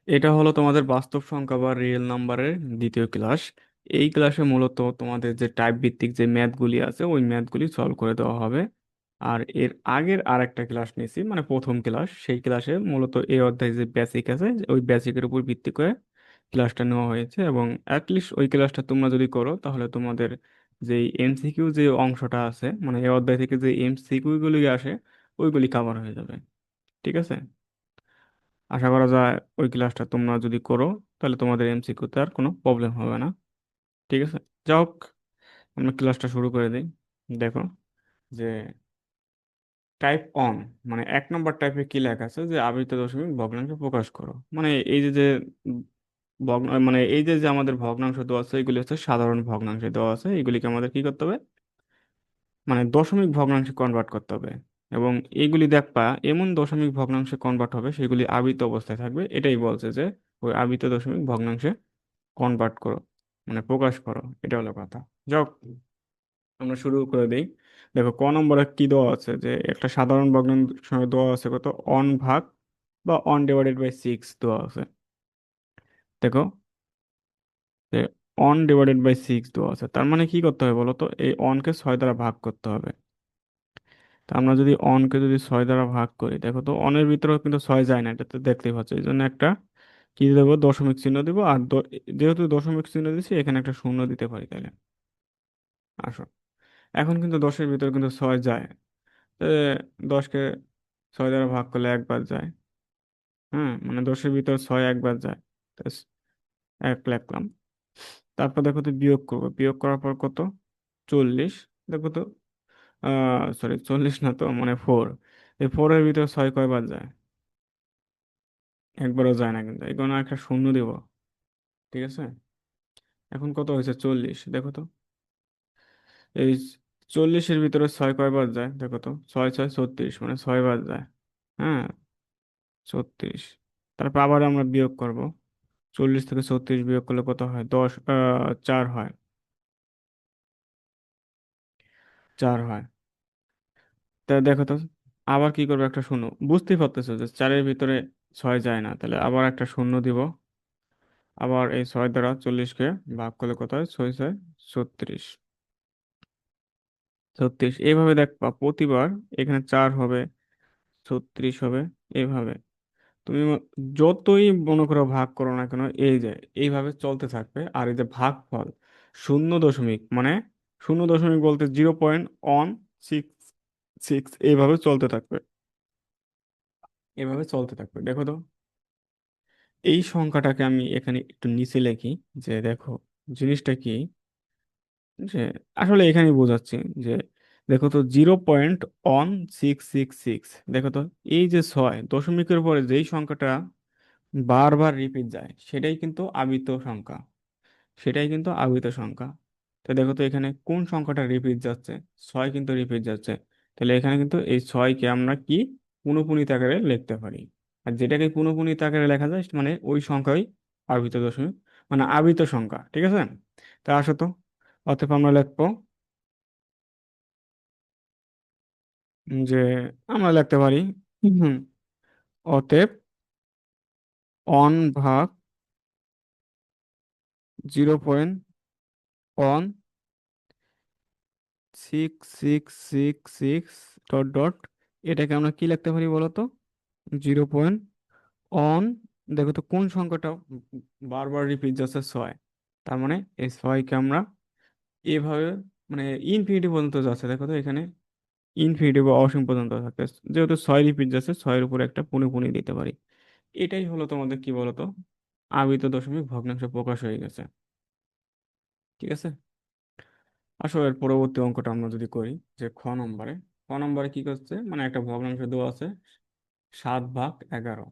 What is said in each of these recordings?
এটা হলো তোমাদের বাস্তব সংখ্যা বা রিয়েল নাম্বারের দ্বিতীয় ক্লাস। এই ক্লাসে মূলত তোমাদের যে টাইপ ভিত্তিক যে ম্যাথগুলি আছে ওই ম্যাথগুলি সলভ করে দেওয়া হবে। আর এর আগের আরেকটা ক্লাস নিয়েছি, মানে প্রথম ক্লাস, সেই ক্লাসে মূলত এই অধ্যায় যে বেসিক আছে ওই বেসিকের উপর ভিত্তি করে ক্লাসটা নেওয়া হয়েছে। এবং অ্যাটলিস্ট ওই ক্লাসটা তোমরা যদি করো তাহলে তোমাদের যে এমসিকিউ যে অংশটা আছে, মানে এই অধ্যায় থেকে যে এমসিকিউ গুলি আসে ওইগুলি কভার হয়ে যাবে। ঠিক আছে, আশা করা যায় ওই ক্লাসটা তোমরা যদি করো তাহলে তোমাদের এমসিকিউতে আর কোনো প্রবলেম হবে না। ঠিক আছে, যাই হোক, আমরা ক্লাসটা শুরু করে দিই। দেখো যে টাইপ অন, মানে 1 নম্বর টাইপে কি লেখা আছে যে আবৃত দশমিক ভগ্নাংশ প্রকাশ করো। মানে এই যে যে উম, মানে এই যে যে আমাদের ভগ্নাংশ দেওয়া আছে এগুলি হচ্ছে সাধারণ ভগ্নাংশে দেওয়া আছে, এগুলিকে আমাদের কি করতে হবে, মানে দশমিক ভগ্নাংশে কনভার্ট করতে হবে। এবং এইগুলি দেখবা এমন দশমিক ভগ্নাংশে কনভার্ট হবে সেগুলি আবৃত অবস্থায় থাকবে, এটাই বলছে যে ওই আবৃত দশমিক ভগ্নাংশে কনভার্ট করো, মানে প্রকাশ করো, এটা হলো কথা। যাক, আমরা শুরু করে দিই। দেখো ক নম্বরে কি দেওয়া আছে, যে একটা সাধারণ ভগ্নাংশ দেওয়া আছে কত, অন ভাগ বা অন ডিভাইডেড বাই 6 দেওয়া আছে। দেখো যে অন ডিভাইডেড বাই 6 দেওয়া আছে, তার মানে কি করতে হবে বলো তো, এই অনকে 6 দ্বারা ভাগ করতে হবে। তা আমরা যদি অনকে যদি 6 দ্বারা ভাগ করি, দেখো তো অনের ভিতরেও কিন্তু 6 যায় না, এটা তো দেখতেই পাচ্ছ, এই জন্য একটা কি দেবো, দশমিক চিহ্ন দিব। আর যেহেতু দশমিক চিহ্ন দিচ্ছি এখানে একটা শূন্য দিতে পারি তাহলে। আসো, এখন কিন্তু 10-এর ভিতরে কিন্তু 6 যায়। তো 10কে 6 দ্বারা ভাগ করলে একবার যায়। হ্যাঁ, মানে 10-এর ভিতর 6 একবার যায়। তো এক লিখলাম। তারপর দেখো তো বিয়োগ করবো, বিয়োগ করার পর কত, 40। দেখো তো সরি 40 না তো, মানে 4। এই 4-এর ভিতর 6 কয়বার যায়, একবারও যায় না, কিন্তু এখানে একটা শূন্য দিব। ঠিক আছে, এখন কত হয়েছে, 40। দেখো তো এই 40-এর ভিতরে 6 কয়বার যায়, দেখো তো 6 6 36, মানে 6 বার যায়। হ্যাঁ, 36। তারপর আবার আমরা বিয়োগ করব, 40 থেকে 36 বিয়োগ করলে কত হয়, 4 হয়, 4 হয়। তা দেখো তো আবার কি করবো, একটা শূন্য, বুঝতেই পারতেছো যে 4-এর ভিতরে 6 যায় না, তাহলে আবার একটা শূন্য দিব। আবার এই 6 দ্বারা 40-কে ভাগ করলে কত হয়, 6 6 36, 36। এইভাবে দেখবা প্রতিবার এখানে 4 হবে, 36 হবে, এইভাবে তুমি যতই মনে করো ভাগ করো না কেন, এই যে এইভাবে চলতে থাকবে। আর এই যে ভাগফল 0 দশমিক, মানে 0 দশমিক বলতে 0.166, এইভাবে চলতে থাকবে, এইভাবে চলতে থাকবে। দেখো তো এই সংখ্যাটাকে আমি এখানে একটু নিচে লিখি, যে দেখো জিনিসটা কি, যে আসলে এখানে বোঝাচ্ছি যে দেখো তো 0.1666, দেখো তো এই যে 6 দশমিকের পরে যেই সংখ্যাটা বারবার রিপিট যায় সেটাই কিন্তু আবৃত সংখ্যা, সেটাই কিন্তু আবৃত সংখ্যা। তো দেখো তো এখানে কোন সংখ্যাটা রিপিট যাচ্ছে, 6 কিন্তু রিপিট যাচ্ছে। তাহলে এখানে কিন্তু এই 6-কে আমরা কি পুনঃপুনিত আকারে লিখতে পারি। আর যেটাকে পুনঃপুনিত আকারে লেখা যায় মানে ওই সংখ্যাই আবৃত দশমিক, মানে আবৃত সংখ্যা। ঠিক আছে, তা আসো তো, অতএব আমরা লিখবো যে আমরা লিখতে পারি, হুম, অতএব অন ভাগ 0.1666 ডট ডট, এটাকে আমরা কি লিখতে পারি বলো তো, 0. দেখো তো কোন সংখ্যাটা বারবার রিপিট যাচ্ছে, 6। তার মানে এই 6-কে আমরা এভাবে, মানে ইনফিনিটি পর্যন্ত যাচ্ছে, দেখো তো এখানে ইনফিনিটি বা অসীম পর্যন্ত থাকে। যেহেতু 6 রিপিট যাচ্ছে, 6-এর উপরে একটা পুনি দিতে পারি। এটাই হলো তোমাদের কি বলতো, আবৃত দশমিক ভগ্নাংশ প্রকাশ হয়ে গেছে। ঠিক আছে, আসলে এর পরবর্তী অঙ্কটা আমরা যদি করি, যে খ নম্বরে কি করছে, মানে একটা ভগ্নাংশ দেওয়া আছে 7/11।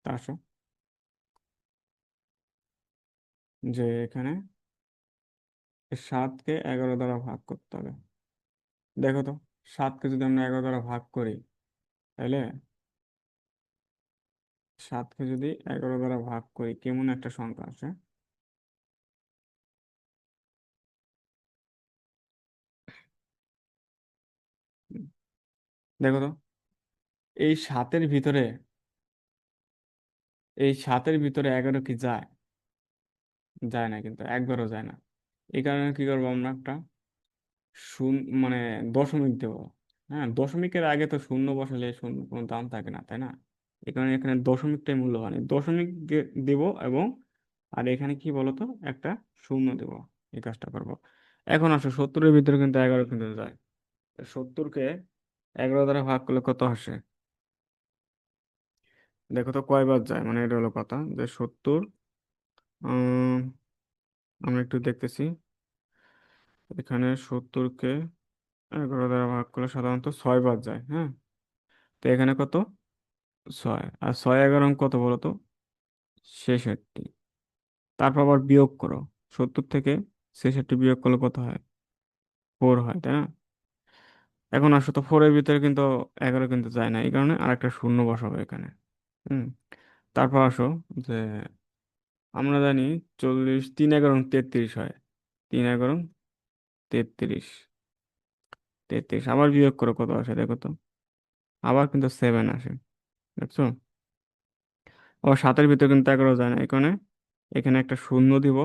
তা আসো, যে এখানে 7-কে 11 দ্বারা ভাগ করতে হবে। দেখো তো 7-কে যদি আমরা 11 দ্বারা ভাগ করি, তাহলে 7-কে যদি 11 দ্বারা ভাগ করি কেমন একটা সংখ্যা আসে। দেখো তো এই 7-এর ভিতরে এই 7-এর ভিতরে 11 কি যায়? যায় না, কিন্তু একবারও যায় না। এই কারণে কি করবো আমরা একটা মানে দশমিক দেব। হ্যাঁ, দশমিকের আগে তো শূন্য বসালে শূন্য কোনো দাম থাকে না, তাই না? এই কারণে এখানে দশমিকটাই মূল্যবান, এই দশমিক দেব। এবং আর এখানে কি বলতো, একটা শূন্য দেব। এই কাজটা করব। এখন আসো, 70-এর ভিতরে কিন্তু 11 কিন্তু যায়। 70-কে 11 দ্বারা ভাগ করলে কত আসে? দেখো তো কয়বার যায়, মানে এটা হলো কথা যে 70, আমরা একটু দেখতেছি। এখানে 70-কে 11 দ্বারা ভাগ করলে সাধারণত 6 বার যায়, হ্যাঁ। তো এখানে কত? 6। আর 6 11 কত বলো তো? 66। তারপর আবার বিয়োগ করো। 70 থেকে 66 বিয়োগ করলে কত হয়? 4 হয়, তাই না? এখন আসো তো, 4-এর ভিতরে কিন্তু 11 কিন্তু যায় না, এই কারণে আরেকটা শূন্য বসাবো এখানে। হুম। তারপর আসো যে আমরা জানি 40, 3 11 33 হয়। 3 11 33। 33 আবার বিয়োগ করো, কত আসে দেখো তো? আবার কিন্তু 7 আসে, দেখছো? আবার 7-এর ভিতরে কিন্তু 11 যায় না, এই কারণে এখানে একটা শূন্য দিব।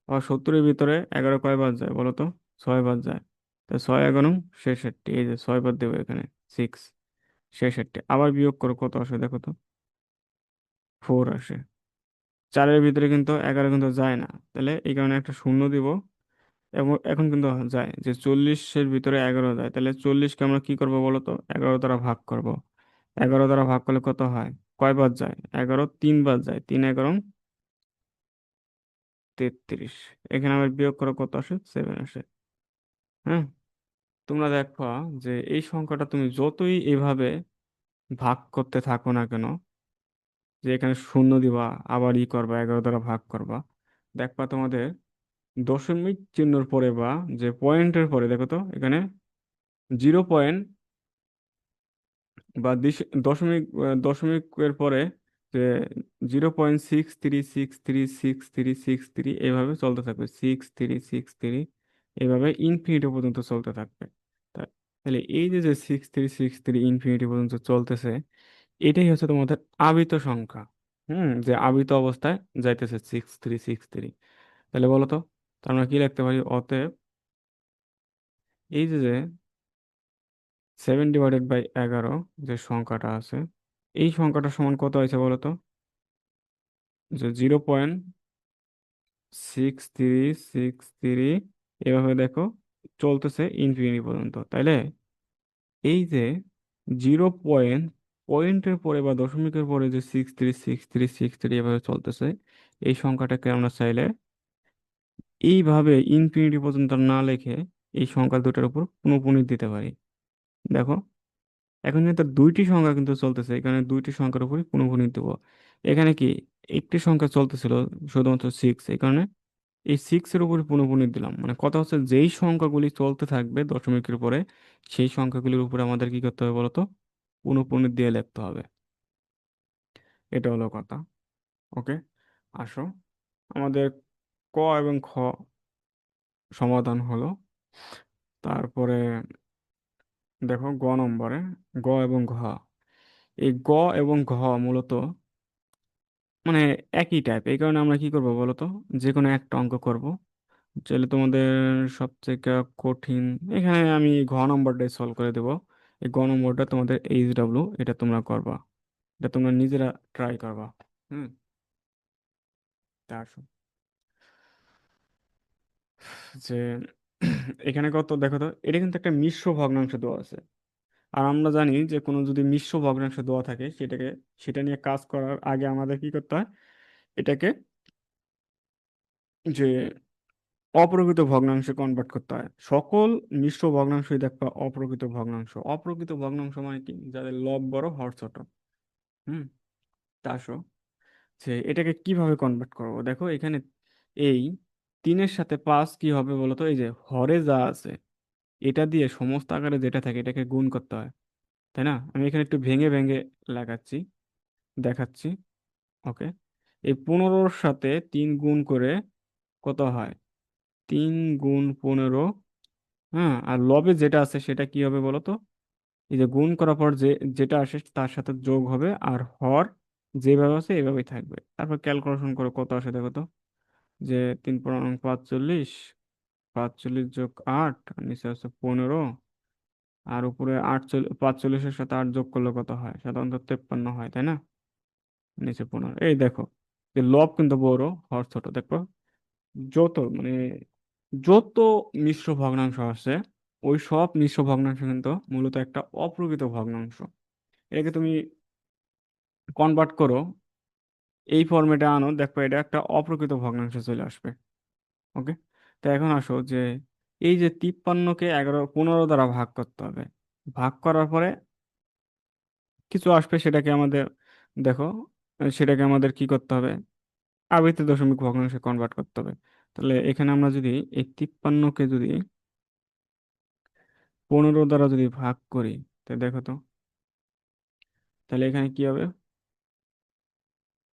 আবার 70-এর ভিতরে 11 কয়বার যায় বলো তো? 6 বার যায়। তো 6 11 66, এই যে 6 বার দেবো এখানে। 6, 66 আবার বিয়োগ করো, কত আসে দেখো তো? 4 আসে। 4-এর ভিতরে কিন্তু 11 কিন্তু যায় না, তাহলে এই কারণে একটা শূন্য দিব। এবং এখন কিন্তু যায় যে 40-এর ভিতরে 11 যায়, তাহলে 40-কে আমরা কি করব বলো তো? 11 দ্বারা ভাগ করব। 11 দ্বারা ভাগ করলে কত হয়? কয়বার যায়? 11 3 বার যায়। 3 11 33। এখানে আবার বিয়োগ করো, কত আসে? 7 আসে। হ্যাঁ। তোমরা দেখো যে এই সংখ্যাটা তুমি যতই এভাবে ভাগ করতে থাকো না কেন, যে এখানে শূন্য দিবা, আবার করবা, 11 দ্বারা ভাগ করবা, দেখবা তোমাদের দশমিক চিহ্নর পরে বা যে পয়েন্টের পরে দেখো তো, এখানে 0 পয়েন্ট বা দশমিকের পরে যে 0.63636363 এইভাবে চলতে থাকবে, 6363, এইভাবে ইনফিনিটি পর্যন্ত চলতে থাকবে। তাহলে এই যে যে 6363 ইনফিনিটি পর্যন্ত চলতেছে, এটাই হচ্ছে তোমাদের আবৃত সংখ্যা। যে আবৃত অবস্থায় যাইতেছে 6363। তাহলে বলো তো, তো আমরা কি লিখতে পারি? অতএব এই যে যে 7/11 যে সংখ্যাটা আছে, এই সংখ্যাটা সমান কত হয়েছে বলো তো? যে 0.6363 এভাবে দেখো চলতেছে ইনফিনিটি পর্যন্ত, তাইলে এই যে পয়েন্টের পরে বা দশমিকের পরে যে 636363 এভাবে চলতেছে, এই সংখ্যাটাকে আমরা চাইলে এইভাবে ইনফিনিটি পর্যন্ত না লিখে এই সংখ্যা দুটার উপর পুনঃপুনি দিতে পারি। দেখো, এখন কিন্তু দুইটি সংখ্যা কিন্তু চলতেছে, এখানে দুইটি সংখ্যার উপরই পুনঃপুনি দেব। এখানে কি একটি সংখ্যা চলতেছিল, শুধুমাত্র 6, এই কারণে এই 6-এর উপরে পুনঃপুনি দিলাম। মানে কথা হচ্ছে, যেই সংখ্যাগুলি চলতে থাকবে দশমিকের উপরে, সেই সংখ্যাগুলির উপরে আমাদের কি করতে হবে বলতো? পুনঃপুনি দিয়ে লিখতে হবে। এটা হলো কথা। ওকে। আসো, আমাদের ক এবং খ সমাধান হলো। তারপরে দেখো নম্বরে গ এবং ঘ। এই গ এবং ঘ মূলত মানে একই টাইপ, এই কারণে আমরা কি করব বলতো? যে কোনো একটা অঙ্ক করব। চাইলে তোমাদের সবথেকে কঠিন, এখানে আমি ঘ নম্বরটাই সলভ করে দেবো। এই ঘ নম্বরটা তোমাদের HW, এটা তোমরা করবা। এটা তোমরা নিজেরা ট্রাই করবা। হুম। তা আসো যে এখানে কত দেখো তো, এটা কিন্তু একটা মিশ্র ভগ্নাংশ দেওয়া আছে। আর আমরা জানি যে কোনো যদি মিশ্র ভগ্নাংশ দেওয়া থাকে, সেটা নিয়ে কাজ করার আগে আমাদের কি করতে হয়? এটাকে যে অপ্রকৃত ভগ্নাংশে কনভার্ট করতে হয়। সকল মিশ্র ভগ্নাংশই দেখবা অপ্রকৃত ভগ্নাংশ। অপ্রকৃত ভগ্নাংশ মানে কি? যাদের লব বড় হর ছোট। হুম। তা আসো যে এটাকে কিভাবে কনভার্ট করবো, দেখো এখানে এই 3-এর সাথে 5 কি হবে বলো তো? এই যে হরে যা আছে, এটা দিয়ে সমস্ত আকারে যেটা থাকে এটাকে গুণ করতে হয়, তাই না? আমি এখানে একটু ভেঙে ভেঙে লাগাচ্ছি, দেখাচ্ছি। ওকে। এই 15-র সাথে 3 গুণ করে কত হয়? 3 × 15। হ্যাঁ, আর লবে যেটা আছে সেটা কি হবে বলো তো? এই যে গুণ করার পর যেটা আসে তার সাথে যোগ হবে, আর হর যেভাবে আছে এইভাবেই থাকবে। তারপর ক্যালকুলেশন করে কত আসে দেখো তো, যে 3 × 5 = 45, 45 + 8, আর নিচে আছে 15, আর উপরে 45-এর সাথে 8 যোগ করলে কত হয়? সাধারণত 53 হয়, তাই না? নিচে 15। এই দেখো, যে লব কিন্তু বড়, হর ছোট, দেখো। যত মানে যত মিশ্র ভগ্নাংশ আছে, ওই সব মিশ্র ভগ্নাংশ কিন্তু মূলত একটা অপ্রকৃত ভগ্নাংশ। এটাকে তুমি কনভার্ট করো, এই ফরম্যাটে আনো, দেখো এটা একটা অপ্রকৃত ভগ্নাংশ চলে আসবে। ওকে। তো এখন আসো যে এই যে 53-কে 15 দ্বারা ভাগ করতে হবে। ভাগ করার পরে কিছু আসবে, সেটাকে আমাদের দেখো, সেটাকে আমাদের কি করতে হবে? আবৃত্তি দশমিক ভগ্নাংশে কনভার্ট করতে হবে। তাহলে এখানে আমরা যদি এই 53-কে যদি 15 দ্বারা যদি ভাগ করি, তো দেখো তো, তাহলে এখানে কি হবে?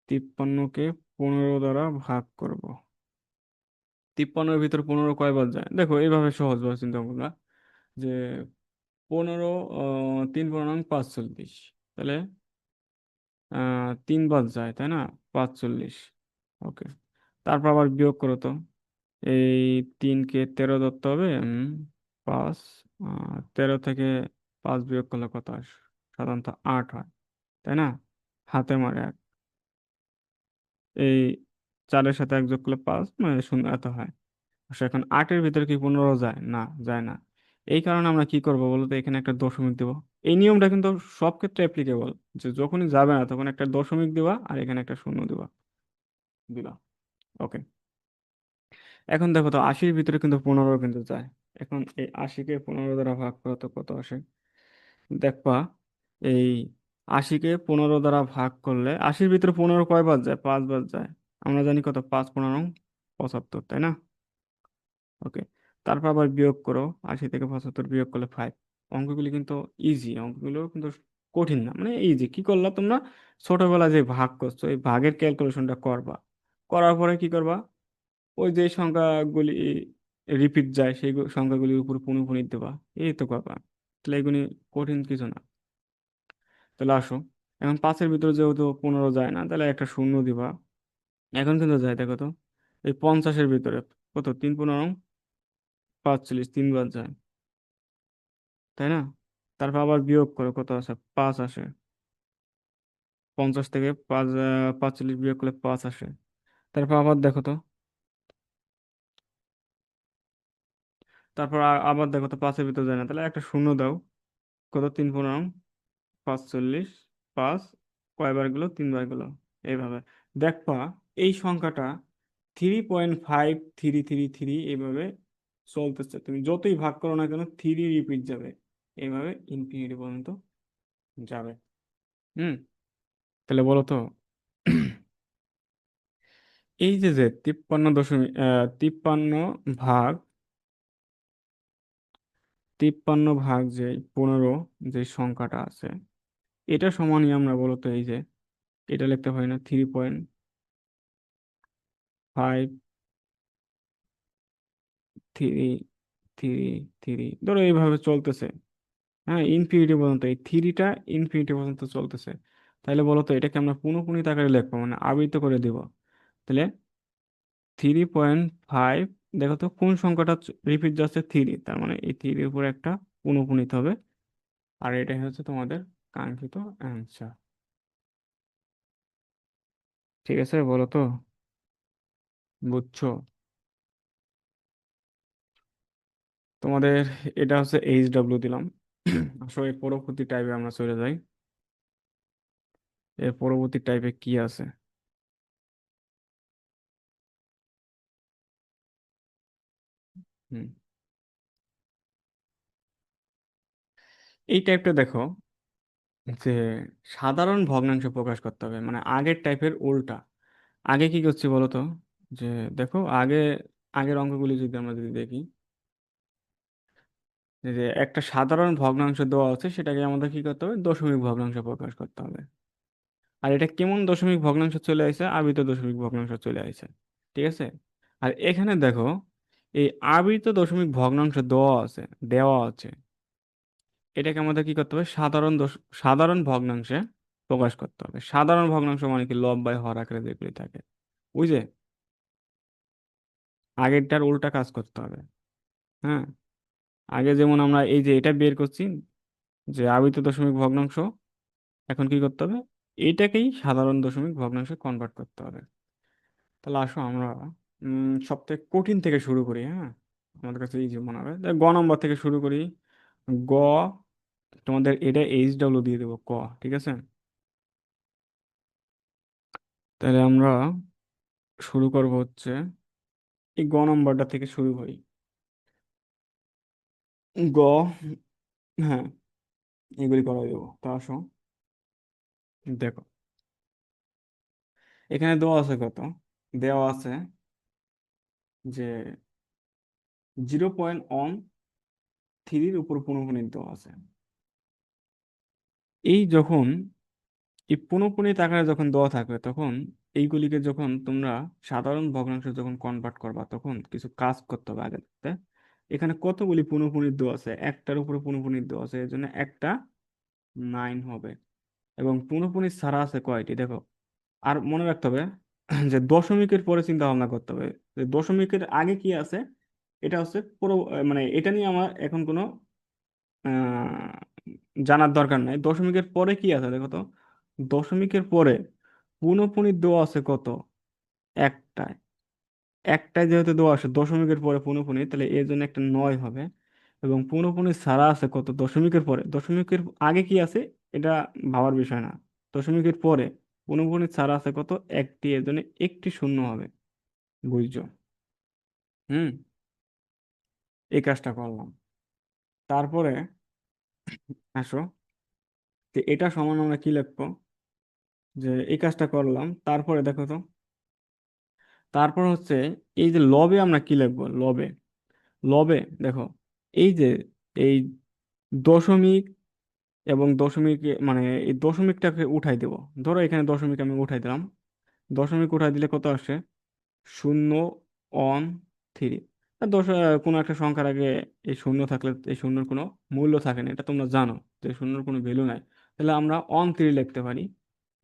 53-কে 15 দ্বারা ভাগ করব। 53-এর ভিতর 15 কয়বার যায়? দেখো এইভাবে সহজভাবে চিন্তা করবা, যে 15, 3 × 5 = 45, তাহলে 3 বার যায়, তাই না? 45। ওকে। তারপর আবার বিয়োগ করো তো, এই 3-কে 13 ধরতে হবে। 5, 13 থেকে 5 বিয়োগ করলে কত আসে? সাধারণত 8 হয়, তাই না? হাতে মারে 1, এই 4-এর সাথে 1 যোগ করলে 5, মানে 0 এত হয়। আচ্ছা, এখন 8-এর ভিতরে কি 15 যায়? না, যায় না। এই কারণে আমরা কি করব বলতো, এখানে একটা দশমিক দেব। এই নিয়মটা কিন্তু সব ক্ষেত্রে অ্যাপ্লিকেবল, যে যখনই যাবে না তখন একটা দশমিক দিবা আর এখানে একটা শূন্য দিবা, দিবা। ওকে। এখন দেখো তো, 80-এর ভিতরে কিন্তু 15 কিন্তু যায়। এখন এই 80-কে 15 দ্বারা ভাগ করো তো কত আসে? দেখবা, এই 80-কে 15 দ্বারা ভাগ করলে 80-র ভিতরে 15 কয়বার যায়? 5 বার যায়। আমরা জানি কত, 5×15 = 75, তাই না? ওকে। তারপর আবার বিয়োগ করো, 80 থেকে 75 বিয়োগ করলে 5। অঙ্কগুলি কিন্তু ইজি, অঙ্কগুলো কিন্তু কঠিন না, মানে ইজি। কি করলা তোমরা? ছোটবেলায় যে ভাগ করছো, এই ভাগের ক্যালকুলেশনটা করবা। করার পরে কি করবা? ওই যে সংখ্যাগুলি রিপিট যায়, সেই সংখ্যাগুলির উপর পুনঃপুনি দেবা। এই তো করবা। তাহলে এগুলি কঠিন কিছু না। তাহলে আসো, এখন 5-এর ভিতরে যেহেতু 15 যায় না, তাহলে একটা শূন্য দিবা। এখন কিন্তু যায়, দেখো তো, এই 50-এর ভিতরে কত? 3×15 = 45, 3 বার যায়, তাই না? তারপর আবার বিয়োগ করো, কত আসে? 5 আসে। 50 থেকে 5, 45 বিয়োগ করলে 5 আসে। তারপর আবার দেখো তো, তারপর আবার দেখো তো, 5-এর ভিতরে যায় না, তাহলে একটা শূন্য দাও। কত? 3×15 = 45, 5 কয়বার গেলো? 3 বার গেলো। এইভাবে দেখবা, এই সংখ্যাটা 3.5333 এইভাবে চলতেছে। তুমি যতই ভাগ করো না কেন, 3 রিপিট যাবে, এইভাবে ইনফিনিটি পর্যন্ত যাবে। হুম। তাহলে বলো তো, এই যে যে 53 ভাগ যে 15 যে সংখ্যাটা আছে, এটা সমানই আমরা বলতো এই যে এটা লিখতে পারি না? 3.5333, ধরো এইভাবে চলতেছে। হ্যাঁ, ইনফিনিটি পর্যন্ত, এই থ্রিটা ইনফিনিটি পর্যন্ত চলতেছে। তাহলে বলো তো, এটাকে আমরা পুনঃপুনিত আকারে লিখবো, মানে আবৃত করে দিব। তাহলে 3.5, দেখো তো কোন সংখ্যাটা রিপিট যাচ্ছে? 3, তার মানে এই 3-এর উপর একটা পুনঃপুনিত হবে। আর এটাই হচ্ছে তোমাদের কাঙ্ক্ষিত অ্যান্সার। ঠিক আছে, বলো তো, বুঝছো? তোমাদের এটা হচ্ছে HW দিলাম। আসলে এর পরবর্তী টাইপে আমরা চলে যাই। এর পরবর্তী টাইপে কি আছে? হুম, এই টাইপটা দেখো, যে সাধারণ ভগ্নাংশ প্রকাশ করতে হবে, মানে আগের টাইপের উল্টা। আগে কি করছি বলো তো, যে দেখো আগের অঙ্কগুলি যদি আমরা যদি দেখি, যে একটা সাধারণ ভগ্নাংশ দেওয়া আছে, সেটাকে আমাদের কি করতে হবে? দশমিক ভগ্নাংশ প্রকাশ করতে হবে। আর এটা কেমন দশমিক ভগ্নাংশ চলে আসে? আবৃত দশমিক ভগ্নাংশ চলে আসে। ঠিক আছে। আর এখানে দেখো, এই আবৃত দশমিক ভগ্নাংশ দেওয়া আছে, এটাকে আমাদের কি করতে হবে? সাধারণ ভগ্নাংশে প্রকাশ করতে হবে। সাধারণ ভগ্নাংশ মানে কি, লব বাই হর আকারে যেগুলি থাকে, বুঝলে? আগেরটার উল্টা কাজ করতে হবে। হ্যাঁ, আগে যেমন আমরা এই যে এটা বের করছি, যে আবৃত দশমিক ভগ্নাংশ, এখন কি করতে হবে, এইটাকেই সাধারণ দশমিক ভগ্নাংশে কনভার্ট করতে হবে। তাহলে আসো আমরা সব থেকে কঠিন থেকে শুরু করি। হ্যাঁ, আমাদের কাছে এই যে মনে হবে গ নম্বর থেকে শুরু করি। গ, তোমাদের এটা HW দিয়ে দেবো ক, ঠিক আছে? তাহলে আমরা শুরু করব হচ্ছে এই গ নম্বরটা থেকে শুরু করি। গ, হ্যাঁ, এগুলি করা দেবো। তা আসো দেখো, এখানে দেওয়া আছে কত, দেওয়া আছে যে 0.13 উপর পুনঃপুনিত দেওয়া আছে। এই যখন এই পুনঃপুনিত আকারে যখন দেওয়া থাকবে, তখন এইগুলিকে যখন তোমরা সাধারণ ভগ্নাংশে যখন কনভার্ট করবা, তখন কিছু কাজ করতে হবে আগে থাকতে। এখানে কতগুলি পুনঃপুনিত দেওয়া আছে, একটার উপরে পুনঃপুনিত দেওয়া আছে, এর জন্য একটা 9 হবে। এবং পুনঃপুনিত ছাড়া আছে কয়টি দেখো। আর মনে রাখতে হবে যে দশমিকের পরে চিন্তা ভাবনা করতে হবে, যে দশমিকের আগে কি আছে। এটা হচ্ছে পুরো মানে এটা নিয়ে আমার এখন কোনো জানার দরকার নাই। দশমিকের পরে কি আছে দেখো তো, দশমিকের পরে পুনঃপুনিত দেওয়া আছে কত, একটায়। একটায় যেহেতু দেওয়া আছে দশমিকের পরে পুনঃপুনিত, তাহলে এর জন্য একটা 9 হবে। এবং পুনঃপুনিত ছাড়া আছে কত দশমিকের পরে, দশমিকের আগে কি আছে এটা ভাবার বিষয় না। দশমিকের পরে পুনঃপুনিত ছাড়া আছে কত, একটি, এর জন্য একটি শূন্য হবে। বুঝছো? হুম, এই কাজটা করলাম। তারপরে আসো, যে এটা সমান আমরা কি লিখবো, যে এই কাজটা করলাম, তারপরে দেখো তো, তারপর হচ্ছে এই যে লবে আমরা কি লিখবো, লবে, লবে দেখো, এই যে এই দশমিক এবং দশমিক, মানে এই দশমিকটাকে উঠাই দেব। ধরো এখানে দশমিক আমি উঠাই দিলাম, দশমিক উঠাই দিলে কত আসে, 0.13। কোনো একটা সংখ্যার আগে এই শূন্য থাকলে এই শূন্যর কোনো মূল্য থাকে না, এটা তোমরা জানো যে শূন্যর কোনো ভ্যালু নাই। তাহলে আমরা 13 লিখতে পারি।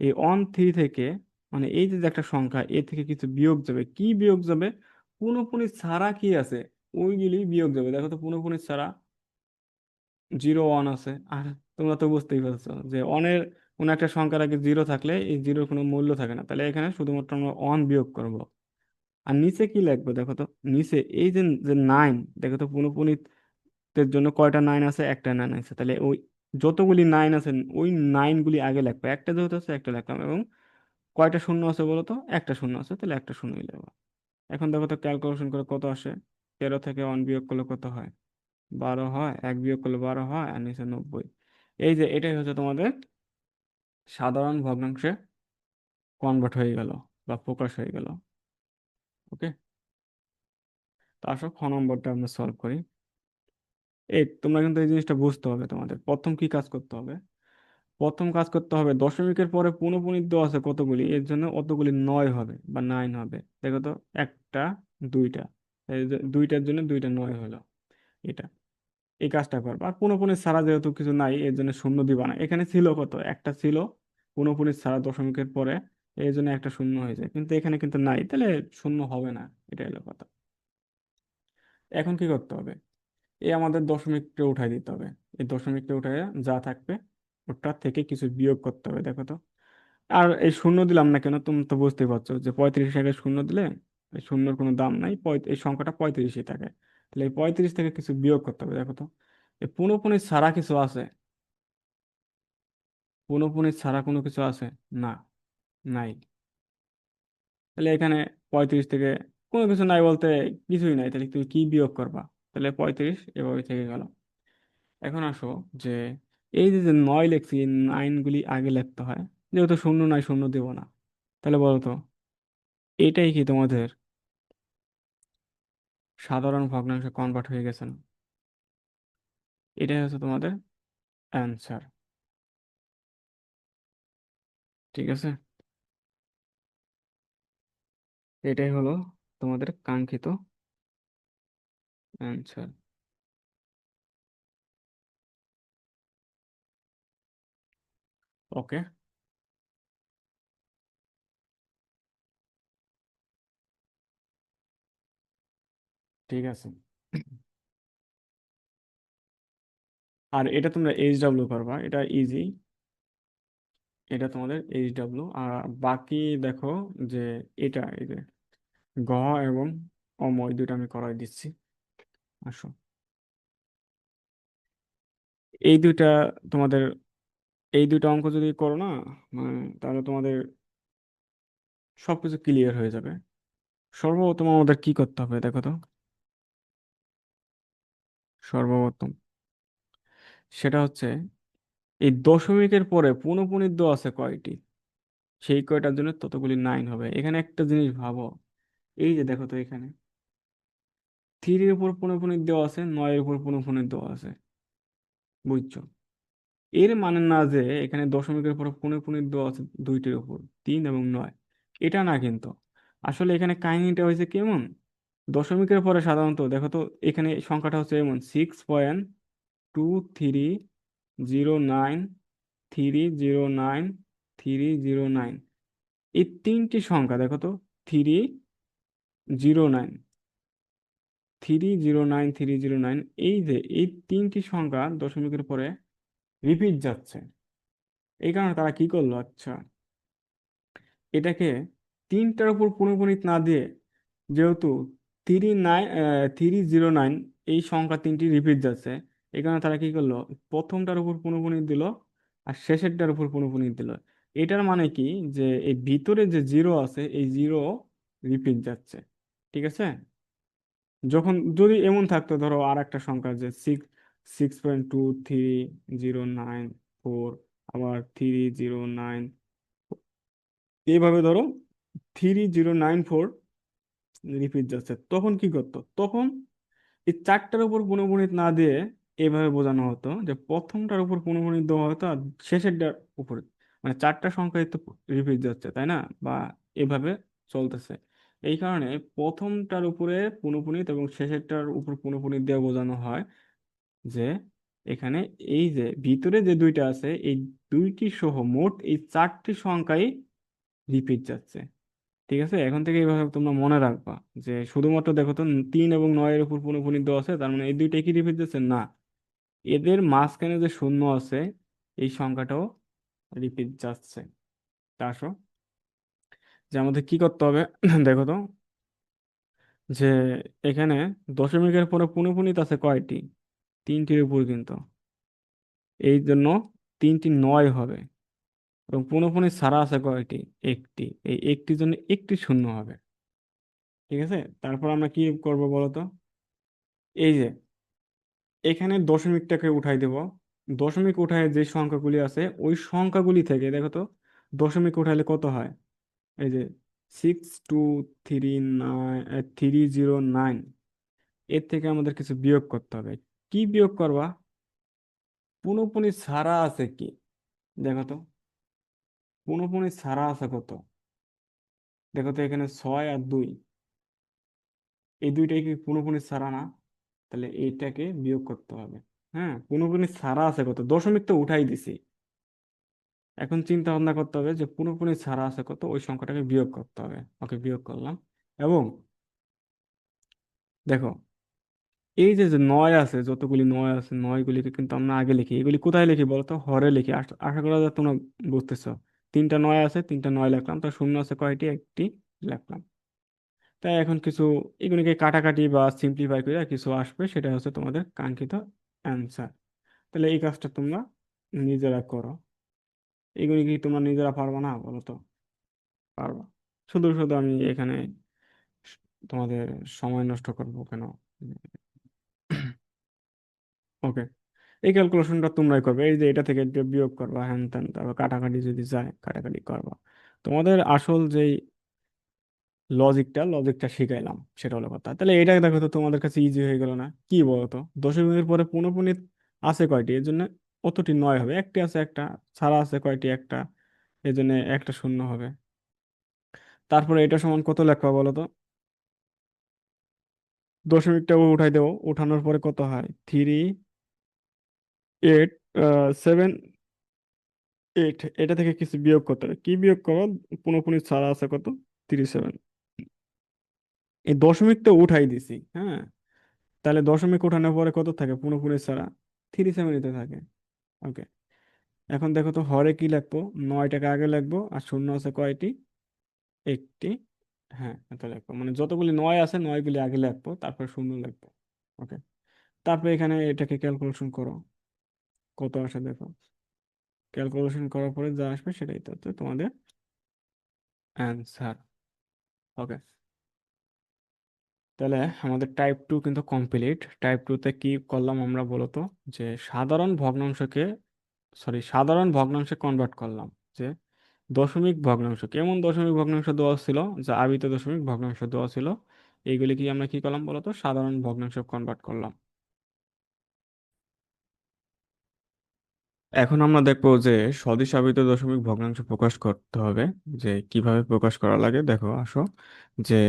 এই 13 থেকে, মানে এই যে যে একটা সংখ্যা, এ থেকে কিছু বিয়োগ যাবে, কি বিয়োগ যাবে, পুনঃপুনিত ছাড়া কি আছে, ওইগুলি বিয়োগ যাবে। দেখো তো, পুনঃপুনিত ছাড়া 0 1 আছে। আর তোমরা তো বুঝতেই পারছো যে অনের কোনো একটা সংখ্যার আগে জিরো থাকলে এই জিরোর কোনো মূল্য থাকে না, তাহলে এখানে শুধুমাত্র আমরা অন বিয়োগ করব। আর নিচে কি লিখবো দেখো তো, নিচে এই যে যে 9, দেখো তো পুনঃপুনিতের জন্য কয়টা 9 আছে, একটা 9 আছে। তাহলে ওই যতগুলি 9 আছে ওই 9 গুলি আগে লিখবো, একটা যেহেতু আছে একটা লিখলাম। এবং কয়টা শূন্য আছে বলো তো, একটা শূন্য আছে, তাহলে একটা শূন্যই লিখবো। এখন দেখো তো ক্যালকুলেশন করে কত আসে, 13 থেকে 1 বিয়োগ করলে কত হয়, 12 হয়। 1 বিয়োগ করলে 12 হয়, আর নিচে 90। এই যে এটাই হচ্ছে তোমাদের সাধারণ ভগ্নাংশে কনভার্ট হয়ে গেল বা প্রকাশ হয়ে গেল। ওকে, তো আসো খ নম্বরটা আমরা সলভ করি। এই তোমরা কিন্তু এই জিনিসটা বুঝতে হবে, তোমাদের প্রথম কি কাজ করতে হবে, প্রথম কাজ করতে হবে দশমিকের পরে পুনঃপুনিত দেওয়া আছে কতগুলি, এর জন্য অতগুলি 9 হবে বা 9 হবে। দেখো তো, একটা, দুইটা, এই যে দুইটার জন্য দুইটা 9 হলো। এটা, এই কাজটা করবা। আর পুনঃপুনিত ছাড়া যেহেতু কিছু নাই, এর জন্য শূন্য দিবা না। এখানে ছিল কত, একটা ছিল পুনঃপুনিত ছাড়া দশমিকের পরে, এই জন্য একটা শূন্য হয়ে যায়, কিন্তু এখানে কিন্তু নাই, তাহলে শূন্য হবে না। এটা হলো কথা। এখন কি করতে হবে, এই আমাদের দশমিকটা উঠাই দিতে হবে। এই দশমিকটা উঠাই যা থাকবে ওটার থেকে কিছু বিয়োগ করতে হবে। দেখো তো, আর এই শূন্য দিলাম না কেন, তুমি তো বুঝতেই পারছো যে 35 আগে শূন্য দিলে এই শূন্যর কোনো দাম নাই, এই সংখ্যাটা 35ই থাকে। তাহলে এই 35 থেকে কিছু বিয়োগ করতে হবে। দেখো তো, এই পুনঃপুনিত ছাড়া কিছু আছে, পুনঃপুনিত ছাড়া কোনো কিছু আছে, না, নাই। তাহলে এখানে 35 থেকে কোনো কিছু নাই বলতে কিছুই নাই, তাহলে তুমি কি বিয়োগ করবা, তাহলে 35 এভাবে থেকে গেল। এখন আসো, যে এই যে যে 9 লিখছি, এই 9 গুলি আগে লিখতে হয়। যেহেতু শূন্য নাই, শূন্য দেব না। তাহলে বলো তো, এটাই কি তোমাদের সাধারণ ভগ্নাংশে কনভার্ট হয়ে গেছে না? এটাই হচ্ছে তোমাদের অ্যান্সার। ঠিক আছে, এটাই হলো তোমাদের কাঙ্ক্ষিত অ্যান্সার। ওকে। ঠিক আছে। আর এটা তোমরা এইচ ডাব্লিউ করবা, এটা ইজি। এটা তোমাদের এইচ ডাব্লিউ। আর বাকি দেখো যে এটা এই যে গ এবং অম, এই দুটো আমি করাই দিচ্ছি। আসো, এই দুইটা তোমাদের, এই দুইটা অঙ্ক যদি করো না, মানে তাহলে তোমাদের সবকিছু ক্লিয়ার হয়ে যাবে। সর্বপ্রথম আমাদের কি করতে হবে দেখো তো। সর্বপ্রথম সেটা হচ্ছে এই দশমিকের পরে পুনঃপুনিত আছে কয়টি, সেই কয়টার জন্য ততগুলি নাইন হবে। এখানে একটা জিনিস ভাবো, এই যে দেখো তো এখানে থ্রির উপর পুনঃপুনিত দেওয়া আছে, নয়ের উপর পুনঃপুনিত দেওয়া আছে, বুঝছো? এর মানে না যে এখানে দশমিকের পর পুনঃপুনিত দেওয়া আছে দুইটির উপর, তিন এবং নয়, এটা না কিন্তু। আসলে এখানে কাহিনীটা হয়েছে কেমন, দশমিকের পরে সাধারণত দেখো তো, এখানে সংখ্যাটা হচ্ছে এমন 6.2309, 309, 309। এই তিনটি সংখ্যা দেখো তো, 309, 309, এই যে এই তিনটি সংখ্যা দশমিকের পরে রিপিট যাচ্ছে। এই কারণে তারা কি করলো, আচ্ছা এটাকে তিনটার উপর পুনঃপুনিত না দিয়ে, যেহেতু 309 এই সংখ্যা তিনটি রিপিট যাচ্ছে, এই কারণে তারা কি করলো, প্রথমটার উপর পুনঃপুনিত দিল আর শেষেরটার উপর পুনঃপুনিত দিল। এটার মানে কি, যে এই ভিতরে যে জিরো আছে এই জিরো রিপিট যাচ্ছে। ঠিক আছে। যখন যদি এমন থাকতো, ধরো আর একটা সংখ্যা যে 6.2309 4, আবার 309, এইভাবে ধরো 3094 রিপিট যাচ্ছে, তখন কি করতো, তখন এই চারটার উপর পুনঃপুনিত না দিয়ে এভাবে বোঝানো হতো যে প্রথমটার উপর পুনঃপুনিত দেওয়া হতো আর শেষেরটার উপর, মানে চারটা সংখ্যাই তো রিপিট যাচ্ছে তাই না, বা এভাবে চলতেছে। এই কারণে প্রথমটার উপরে পুনঃপুনিত এবং শেষেরটার উপর পুনঃপুনিত দিয়ে বোঝানো হয় যে এখানে এই যে ভিতরে যে দুইটা আছে এই দুইটি সহ মোট এই চারটি সংখ্যাই রিপিট যাচ্ছে। ঠিক আছে, এখন থেকে এইভাবে তোমরা মনে রাখবা যে শুধুমাত্র দেখো তো 3 এবং 9-এর উপর পুনঃপুনিত দেওয়া আছে, তার মানে এই দুইটা কি রিপিট যাচ্ছে না, এদের মাঝখানে যে শূন্য আছে এই সংখ্যাটাও রিপিট যাচ্ছে। তা আসো, যে আমাদের কি করতে হবে দেখো তো, যে এখানে দশমিকের পরে পুনঃপুনিত আছে কয়টি, তিনটির উপর কিন্তু, এই জন্য তিনটি নয় হবে। এবং পুনঃপুনিত ছাড়া আছে কয়টি, একটি, এই একটির জন্য একটি শূন্য হবে। ঠিক আছে, তারপর আমরা কি করব বলতো, এই যে এখানে দশমিকটাকে উঠাই দেব, দশমিক উঠায় যে সংখ্যাগুলি আছে ওই সংখ্যাগুলি থেকে দেখো তো দশমিক উঠাইলে কত হয়, এই যে 62309, এর থেকে আমাদের কিছু বিয়োগ করতে হবে। কি বিয়োগ করবা, পুনঃপুনি ছাড়া আছে কি, দেখো তো পুনঃপুনি ছাড়া আছে কত, দেখো তো এখানে 6 আর 2, এই দুইটাই কি পুনঃপুনি ছাড়া না, তাহলে এইটাকে বিয়োগ করতে হবে। হ্যাঁ, পুনঃপুনি ছাড়া আছে কত, দশমিক তো উঠাই দিছি, এখন চিন্তা ভাবনা করতে হবে যে পুরোপুরি ছাড়া আছে কত, ওই সংখ্যাটাকে বিয়োগ করতে হবে। ওকে, বিয়োগ করলাম। এবং দেখো এই যে যে নয় আছে, যতগুলি নয় আছে নয়গুলিকে কিন্তু আমরা আগে লিখি, এগুলি কোথায় লিখি বলতো, হরে লিখি। আশা করা যায় তোমরা বুঝতেছো। তিনটা নয় আছে, তিনটা নয় লিখলাম, তো শূন্য আছে কয়টি, একটি লিখলাম। তাই এখন কিছু এগুলিকে কাটাকাটি বা সিম্পলিফাই করে কিছু আসবে, সেটা হচ্ছে তোমাদের কাঙ্ক্ষিত অ্যান্সার। তাহলে এই কাজটা তোমরা নিজেরা করো। এগুলি কি তোমরা নিজেরা পারবে না বলো তো? পারবা। শুধু শুধু আমি এখানে তোমাদের সময় নষ্ট করবো কেন? ওকে, এই ক্যালকুলেশনটা তোমরাই করবে, এই যে এটা থেকে এটা বিয়োগ করবা, হ্যান ত্যান, তারপর কাটাকাটি যদি যায় কাটাকাটি করবা। তোমাদের আসল যেই লজিকটা শিখাইলাম সেটা হলো কথা। তাহলে এটা দেখো তো তোমাদের কাছে ইজি হয়ে গেল না, কি বলতো, দশমিকের পরে পুনঃপুনিত আছে কয়টি, এর জন্য অতটি নয় হবে, একটি আছে একটা, ছাড়া আছে কয়টি, একটা, এর জন্য একটা শূন্য হবে। তারপরে এটা সমান কত লেখা বলো তো, দশমিকটা উঠাই দেবো, উঠানোর পরে কত হয়, 387, এটা থেকে কিছু বিয়োগ করতে হবে, কি বিয়োগ করো, পুনঃপুনি ছাড়া আছে কত, 37। এই দশমিকটা উঠাই দিছি, হ্যাঁ, তাহলে দশমিক উঠানোর পরে কত থাকে পুরোপুরি ছাড়া? 3/7 থাকে। ওকে। এখন দেখো তো হরে কি লিখবো? 9টাকে আগে লিখবো, আর শূন্য আছে কয়টি? একটি। হ্যাঁ, এত লিখবো, মানে যতগুলি নয় আছে নয়গুলি আগে লিখবো, তারপর শূন্য লিখবো। ওকে। তারপর এখানে এটাকে ক্যালকুলেশন করো, কত আসে দেখো। ক্যালকুলেশন করার পরে যা আসবে সেটাই তো তো তোমাদের অ্যান্সার। ওকে। তাহলে আমাদের টাইপ টু কিন্তু কমপ্লিট। টাইপ টুতে কি করলাম আমরা বলো তো? যে সাধারণ ভগ্নাংশকে, সাধারণ ভগ্নাংশে কনভার্ট করলাম। যে দশমিক ভগ্নাংশ, কেমন দশমিক ভগ্নাংশ দেওয়া ছিল, যা আবিত দশমিক ভগ্নাংশ দেওয়া ছিল, এইগুলি কি আমরা কি করলাম বলো তো? সাধারণ ভগ্নাংশে কনভার্ট করলাম। এখন আমরা দেখবো যে সদিশ আবিত দশমিক ভগ্নাংশ প্রকাশ করতে হবে। যে কিভাবে প্রকাশ করা লাগে দেখো, আসো। যে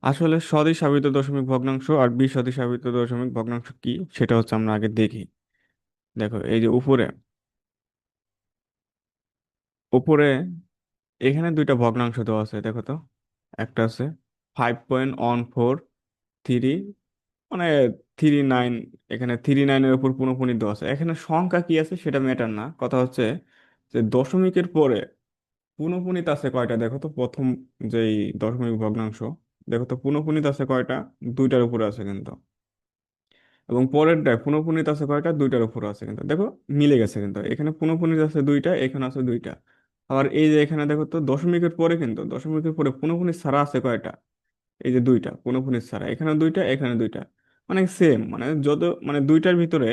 আসলে সদিশ আবিত দশমিক ভগ্নাংশ আর বিসদিশ আবিত দশমিক ভগ্নাংশ কি, সেটা হচ্ছে আমরা আগে দেখি। দেখো এই যে উপরে, উপরে এখানে দুইটা ভগ্নাংশ দেওয়া আছে, দেখো তো। একটা আছে 5.143, মানে 39। এখানে 39-এর উপর পুনঃপুনি দেওয়া আছে। এখানে সংখ্যা কি আছে সেটা ম্যাটার না, কথা হচ্ছে যে দশমিকের পরে পুনঃপুনিত আছে কয়টা দেখো তো। প্রথম যেই দশমিক ভগ্নাংশ, দেখো তো পুনঃপুনিত আছে কয়টা? দুইটার উপরে আছে কিন্তু। এবং পরেরটায় পুনঃপুনিত আছে কয়টা? দুইটার উপরে আছে কিন্তু, দেখো মিলে গেছে কিন্তু। এখানে পুনঃপুনিত আছে দুইটা, এখানে আছে দুইটা। আবার এই যে এখানে দেখো তো দশমিকের পরে, কিন্তু দশমিকের পরে পুনঃপুনিত ছাড়া আছে কয়টা? এই যে দুইটা পুনঃপুনিত ছাড়া, এখানে দুইটা, এখানে দুইটা। মানে সেম, মানে যত, মানে দুইটার ভিতরে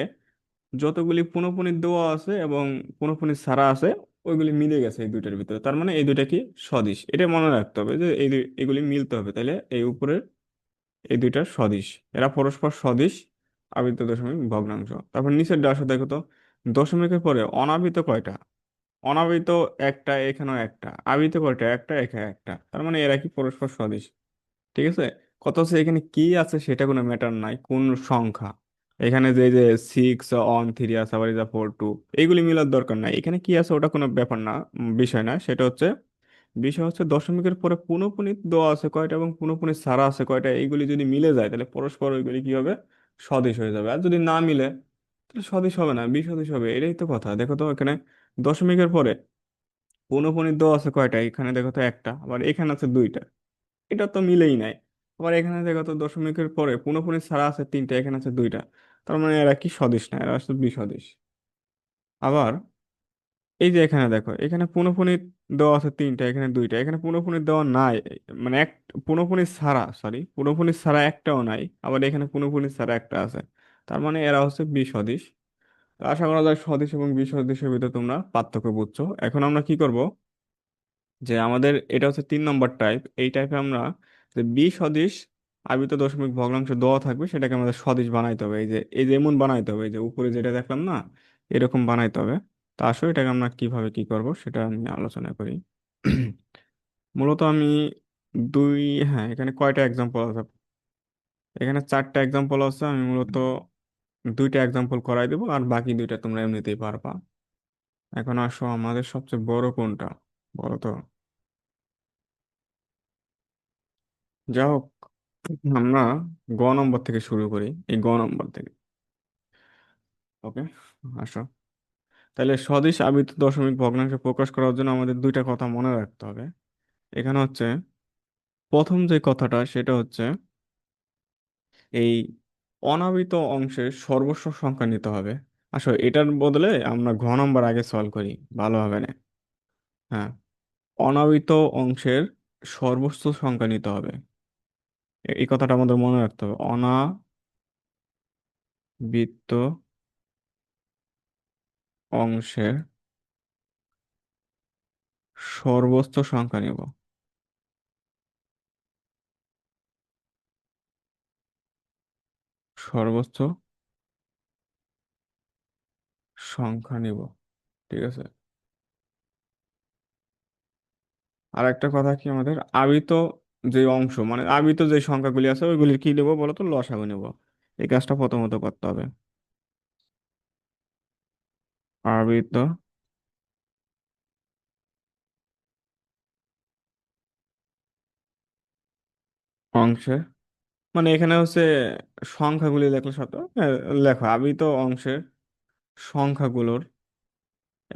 যতগুলি পুনঃপুনিত দেওয়া আছে এবং পুনঃপুনিত ছাড়া আছে, ওইগুলি মিলে গেছে এই দুইটার ভিতরে। তার মানে এই দুইটা কি? সদিশ। এটা মনে রাখতে হবে যে এগুলি মিলতে হবে, তাহলে এই উপরের এই দুইটা সদিশ, এরা পরস্পর সদিশ আবৃত দশমিক ভগ্নাংশ। তারপর নিচের ডাশে দেখো তো, দশমিকের পরে অনাবৃত কয়টা? অনাবৃত একটা, এখানেও একটা। আবৃত কয়টা? একটা, এখানে একটা। তার মানে এরা কি? পরস্পর সদিশ। ঠিক আছে। কত হচ্ছে এখানে কি আছে সেটা কোনো ম্যাটার নাই, কোন সংখ্যা। এখানে যে যে 6 1 3 আছে, আবার 4 2, এইগুলি মিলার দরকার নাই। এখানে কি আছে ওটা কোনো ব্যাপার না, বিষয় না। সেটা হচ্ছে, বিষয় হচ্ছে দশমিকের পরে পুনঃপুনিত দেওয়া আছে কয়টা এবং পুনঃপুনিত ছাড়া আছে কয়টা, এইগুলি যদি মিলে যায় তাহলে পরস্পর ওইগুলি কি হবে? সদিশ হয়ে যাবে। আর যদি না মিলে তাহলে সদিশ হবে না, বিসদিশ হবে। এটাই তো কথা। দেখো তো এখানে দশমিকের পরে পুনঃপুনিত দেওয়া আছে কয়টা? এখানে দেখো তো একটা, আবার এখানে আছে দুইটা। এটা তো মিলেই নাই। আবার এখানে দেখো তো দশমিকের পরে পুনঃপুনি ছাড়া আছে তিনটা, এখানে আছে দুইটা। তার মানে এরা কি? সদিশ না, এরা আসলে বিসদিশ। আবার এই যে এখানে দেখো, এখানে পুনঃপুনি দেওয়া আছে তিনটা, এখানে দুইটা। এখানে পুনঃপুনি দেওয়া নাই, মানে এক, পুনঃপুনি ছাড়া, পুনঃপুনি ছাড়া একটাও নাই। আবার এখানে পুনঃপুনি ছাড়া একটা আছে। তার মানে এরা হচ্ছে বিসদিশ। তো আশা করা যায় সদিশ এবং বিসদৃশের ভিতরে তোমরা পার্থক্য বুঝছো। এখন আমরা কি করব? যে আমাদের এটা হচ্ছে 3 নম্বর টাইপ। এই টাইপে আমরা যে বি সদিশ আবৃত দশমিক ভগ্নাংশ দেওয়া থাকবে, সেটাকে আমাদের সদিশ বানাইতে হবে। এই যে এমন বানাইতে হবে, এই যে উপরে যেটা দেখলাম না, এরকম বানাইতে হবে। তা আসলে এটাকে আমরা কিভাবে কি করব সেটা নিয়ে আলোচনা করি। মূলত আমি দুই, হ্যাঁ, এখানে কয়টা এক্সাম্পল আছে? এখানে 4টা এক্সাম্পল আছে। আমি মূলত দুইটা এক্সাম্পল করাই দেবো, আর বাকি দুইটা তোমরা এমনিতেই পারবা। এখন আসো, আমাদের সবচেয়ে বড় কোনটা বলো তো? যা হোক, আমরা গ নম্বর থেকে শুরু করি, এই গ নম্বর থেকে। ওকে। আসো। তাহলে সদিশ আবৃত দশমিক ভগ্নাংশ প্রকাশ করার জন্য আমাদের দুইটা কথা মনে রাখতে হবে। এখানে হচ্ছে প্রথম যে কথাটা, সেটা হচ্ছে এই অনাবৃত অংশের সর্বস্ব সংখ্যা নিতে হবে। আসলে এটার বদলে আমরা ঘ নম্বর আগে সলভ করি, ভালো হবে না? হ্যাঁ, অনাবৃত অংশের সর্বস্ব সংখ্যা নিতে হবে। এই কথাটা আমাদের মনে রাখতে হবে, অনাবৃত অংশের সর্বোচ্চ সংখ্যা নিব। সর্বোচ্চ সংখ্যা নিব। ঠিক আছে। আর একটা কথা কি, আমাদের আবৃত যে অংশ, মানে আবৃত যে সংখ্যাগুলি আছে ওইগুলির কি নেবো বলো তো? লসাগু নেব। এই কাজটা প্রথমত করতে হবে। আবৃত অংশে মানে এখানে হচ্ছে সংখ্যাগুলি লেখলে শত, লেখো আবৃত অংশের সংখ্যাগুলোর,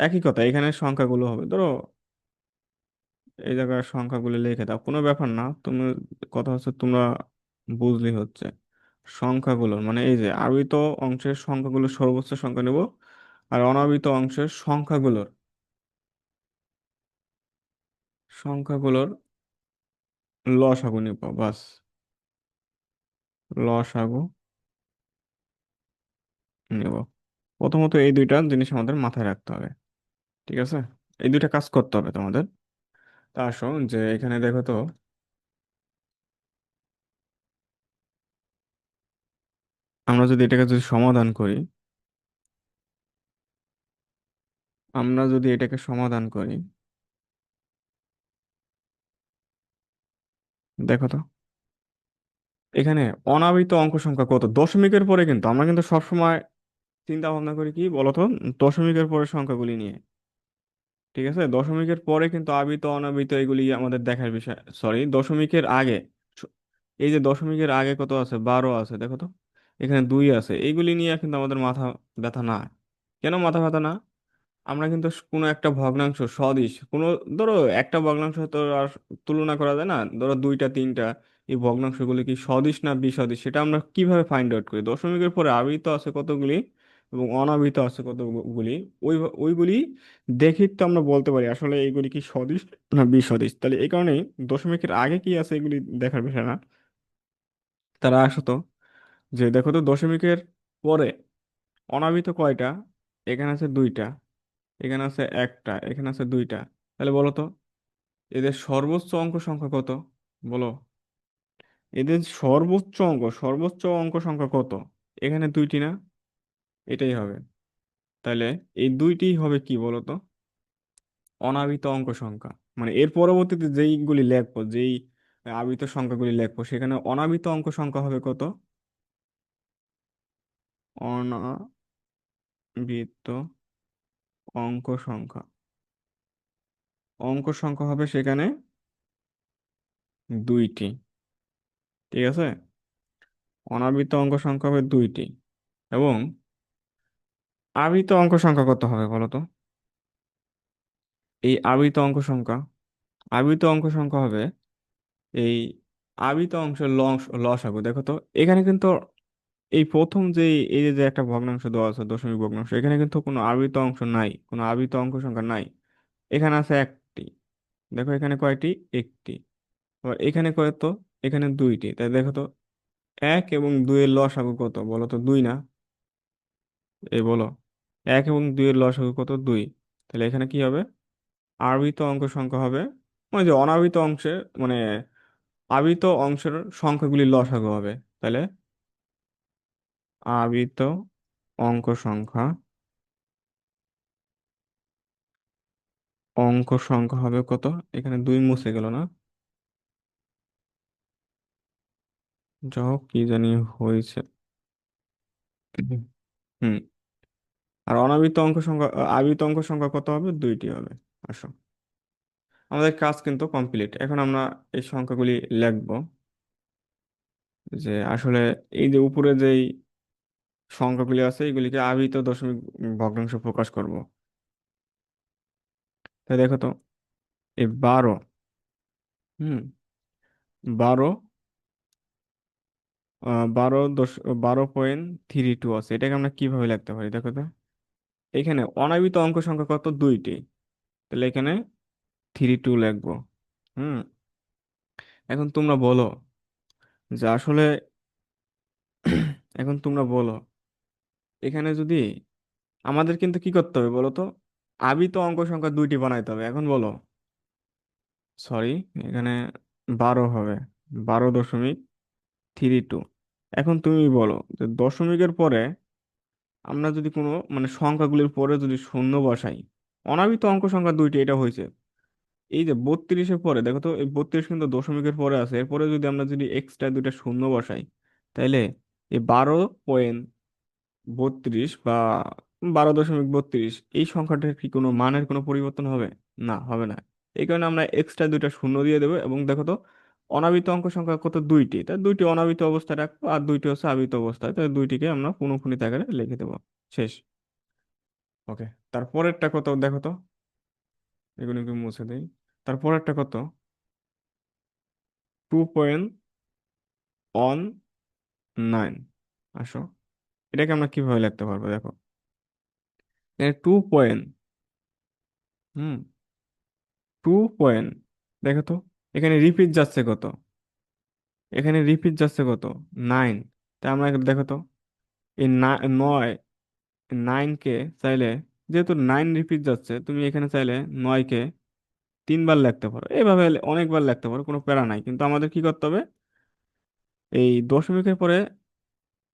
একই কথা এখানে সংখ্যাগুলো হবে ধরো, এই জায়গায় সংখ্যাগুলো লিখে দাও, কোনো ব্যাপার না তুমি, কথা হচ্ছে তোমরা বুঝলি হচ্ছে সংখ্যাগুলোর, মানে এই যে আবৃত অংশের সংখ্যাগুলো সর্বোচ্চ সংখ্যা নেব, আর অনাবৃত অংশের সংখ্যাগুলোর লসাগু নিব বাস, লসাগু নেব। প্রথমত এই দুইটা জিনিস আমাদের মাথায় রাখতে হবে, ঠিক আছে? এই দুইটা কাজ করতে হবে তোমাদের। তা আসো যে এখানে দেখো তো, আমরা যদি এটাকে যদি সমাধান করি, আমরা যদি এটাকে সমাধান করি, দেখো তো এখানে অনাবৃত অঙ্ক সংখ্যা কত, দশমিকের পরে কিন্তু আমরা কিন্তু সবসময় চিন্তা ভাবনা করি কি বলতো, দশমিকের পরে সংখ্যাগুলি নিয়ে, ঠিক আছে? দশমিকের পরে কিন্তু আবৃত অনাবৃত এগুলি আমাদের দেখার বিষয়, সরি দশমিকের আগে, স- এই যে দশমিকের আগে কত আছে, 12 আছে দেখো তো, এখানে 2 আছে, এইগুলি নিয়ে কিন্তু আমাদের মাথা ব্যথা না। কেন মাথা ব্যথা না? আমরা কিন্তু কোনো একটা ভগ্নাংশ সদিশ কোনো, ধরো একটা ভগ্নাংশ তো আর তুলনা করা যায় না, ধরো দুইটা তিনটা, এই ভগ্নাংশগুলি কি সদিশ না বিসদিশ সেটা আমরা কিভাবে ফাইন্ড আউট করি? দশমিকের পরে আবৃত আছে কতগুলি এবং অনাবৃত আছে কতগুলি, ওইগুলি দেখে তো আমরা বলতে পারি আসলে এইগুলি কি সদিশ না বিসদিশ। তাহলে এই কারণেই দশমিকের আগে কি আছে এগুলি দেখার বিষয় না। তারা আসতো যে দেখো তো দশমিকের পরে অনাবৃত কয়টা, এখানে আছে দুইটা, এখানে আছে একটা, এখানে আছে দুইটা, তাহলে বলো তো এদের সর্বোচ্চ অঙ্ক সংখ্যা কত? বলো, এদের সর্বোচ্চ অঙ্ক সংখ্যা কত? এখানে দুইটি না, এটাই হবে। তাহলে এই দুইটি হবে কি বলো তো, অনাবৃত অঙ্ক সংখ্যা। মানে এর পরবর্তীতে যেইগুলি লিখবো, যেই আবৃত সংখ্যাগুলি লিখবো, সেখানে অনাবৃত অঙ্ক সংখ্যা হবে কত? অনাবৃত অঙ্ক সংখ্যা, অঙ্ক সংখ্যা হবে সেখানে দুইটি, ঠিক আছে? অনাবৃত অঙ্ক সংখ্যা হবে দুইটি, এবং আবৃত অঙ্ক সংখ্যা কত হবে বলো তো? এই আবৃত অঙ্ক সংখ্যা হবে এই আবৃত অংশের লসাগু। দেখো তো এখানে কিন্তু এই প্রথম যে এই যে যে একটা ভগ্নাংশ দেওয়া আছে, দশমিক ভগ্নাংশ, এখানে কিন্তু কোনো আবৃত অংশ নাই, কোনো আবৃত অঙ্ক সংখ্যা নাই। এখানে আছে একটি, দেখো এখানে কয়টি, একটি। আবার এখানে কত, এখানে দুইটি। তাই দেখো তো 1 এবং 2 এর লসাগু কত বলো তো, 2 না? এই বলো, 1 এবং 2 এর লসাগু কত, 2। তাহলে এখানে কি হবে, আবৃত অঙ্ক সংখ্যা হবে, মানে যে অনাবৃত অংশের, মানে আবৃত অংশের সংখ্যাগুলি লসাগু হবে। তাহলে আবৃত অঙ্ক সংখ্যা, অঙ্ক সংখ্যা হবে কত? এখানে 2 মুছে গেল না, যা হোক কি জানি হয়েছে। হুম। আর অনাবৃত অঙ্ক সংখ্যা, আবৃত অঙ্ক সংখ্যা কত হবে, দুইটি হবে। আসো, আমাদের কাজ কিন্তু কমপ্লিট, এখন আমরা এই সংখ্যাগুলি লিখবো, যে আসলে এই যে উপরে যেই সংখ্যাগুলি আছে এগুলিকে আবৃত দশমিক ভগ্নাংশ প্রকাশ করব। তাই দেখো তো এই 12, হুম, 12, 12.32 আছে, এটাকে আমরা কিভাবে লিখতে পারি দেখো তো? এখানে অনাবৃত অঙ্ক সংখ্যা কত, দুইটি, তাহলে এখানে 32 লিখবো। হুম। এখন তোমরা বলো যে আসলে এখন তোমরা বলো এখানে যদি আমাদের কিন্তু কি করতে হবে বলো তো, আবৃত অঙ্ক সংখ্যা দুইটি বানাইতে হবে। এখন বলো, সরি, এখানে 12 হবে, 12.32। এখন তুমি বলো যে দশমিকের পরে আমরা যদি কোনো মানে সংখ্যাগুলির পরে যদি শূন্য বসাই, অনাবৃত অঙ্ক সংখ্যা দুইটি এটা হয়েছে, এই যে 32-এর পরে দেখো তো, এই 32 কিন্তু দশমিকের পরে আছে, এরপরে যদি আমরা যদি এক্সট্রা দুইটা শূন্য বসাই, তাইলে এই 12.32 বা 12.32 এই সংখ্যাটার কি কোনো মানের কোনো পরিবর্তন হবে? না, হবে না। এই কারণে আমরা এক্সট্রা দুইটা শূন্য দিয়ে দেবো, এবং দেখো তো অনাবৃত অঙ্ক সংখ্যা কত? দুইটি। তাই দুইটি অনাবৃত অবস্থায় রাখবো আর দুইটি হচ্ছে আবৃত অবস্থায়, তাই দুইটিকে আমরা পুনঃপুনিত আকারে লিখে দেবো। শেষ। ওকে। তারপরেরটা কত দেখো তো, এগুলো একটু মুছে দিই। তারপরেরটা কত? 2.19। আসো, এটাকে আমরা কিভাবে লিখতে পারবো দেখো। 2 পয়েন্ট, হুম, 2 পয়েন্ট, দেখো তো এখানে রিপিট যাচ্ছে কত? এখানে রিপিট যাচ্ছে কত? 9। তাই আমরা দেখো তো এই 9, 9কে চাইলে, যেহেতু 9 রিপিট যাচ্ছে, তুমি এখানে চাইলে 9কে 3 বার লিখতে পারো, এইভাবে অনেকবার লিখতে পারো, কোনো প্যারা নাই। কিন্তু আমাদের কি করতে হবে, এই দশমিকের পরে